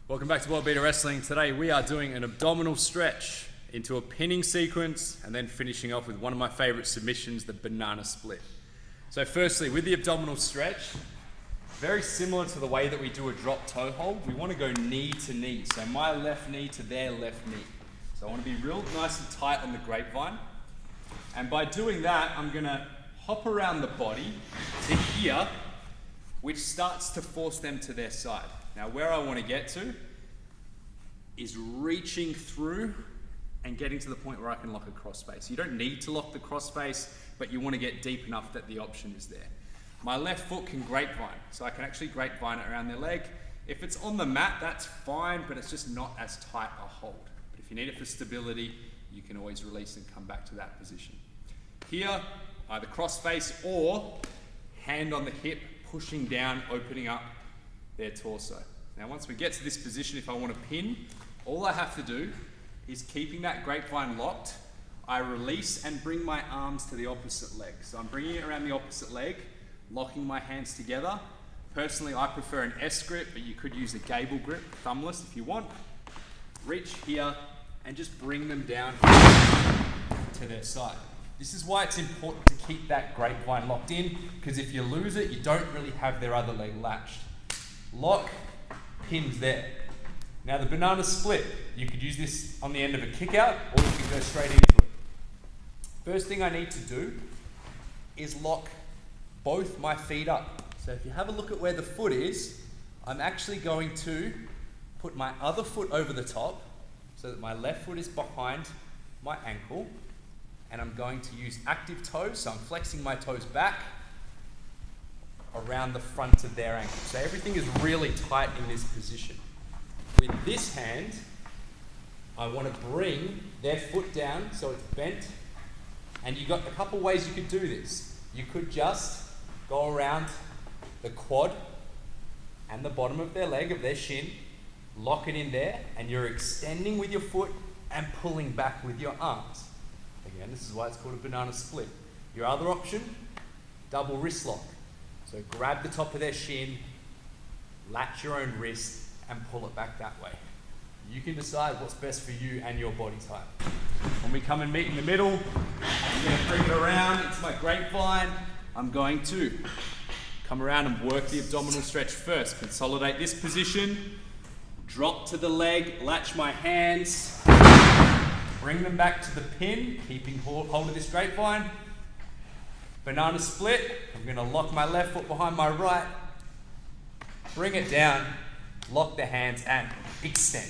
Welcome back to World Beater Wrestling. Today we are doing an abdominal stretch into a pinning sequence and then finishing off with one of my favorite submissions, the banana split. So firstly, with the abdominal stretch, very similar to the way that we do a drop toe hold, we want to go knee to knee. So my left knee to their left knee. So I want to be real nice and tight on the grapevine. And by doing that, I'm going to hop around the body to here, which starts to force them to their side. Now where I want to get to is reaching through and getting to the point where I can lock a crossface. You don't need to lock the crossface, but you want to get deep enough that the option is there. My left foot can grapevine, so I can actually grapevine it around their leg. If it's on the mat, that's fine, but it's just not as tight a hold. But if you need it for stability, you can always release and come back to that position. Here, either crossface or hand on the hip, pushing down, opening up their torso. Now once we get to this position, if I want to pin, all I have to do is keeping that grapevine locked, I release and bring my arms to the opposite leg. So I'm bringing it around the opposite leg, locking my hands together. Personally, I prefer an S grip, but you could use a gable grip, thumbless if you want. Reach here and just bring them down to their side. This is why it's important to keep that grapevine locked in, because if you lose it, you don't really have their other leg latched. Lock, pins there. Now the banana split, you could use this on the end of a kick out, or you can go straight into it. First thing I need to do is lock both my feet up. So if you have a look at where the foot is, I'm actually going to put my other foot over the top so that my left foot is behind my ankle, and I'm going to use active toes, so I'm flexing my toes back around the front of their ankle. So everything is really tight in this position. With this hand, I want to bring their foot down so it's bent, and you've got a couple ways you could do this. You could just go around the quad and the bottom of their leg, of their shin, lock it in there, and you're extending with your foot and pulling back with your arms. Again, this is why it's called a banana split. Your other option, double wrist lock. So grab the top of their shin, latch your own wrist, and pull it back that way. You can decide what's best for you and your body type. When we come and meet in the middle, I'm going to bring it around into my grapevine. I'm going to come around and work the abdominal stretch first. Consolidate this position, drop to the leg, latch my hands, bring them back to the pin, keeping hold of this grapevine. Banana split, I'm going to lock my left foot behind my right, bring it down, lock the hands and extend.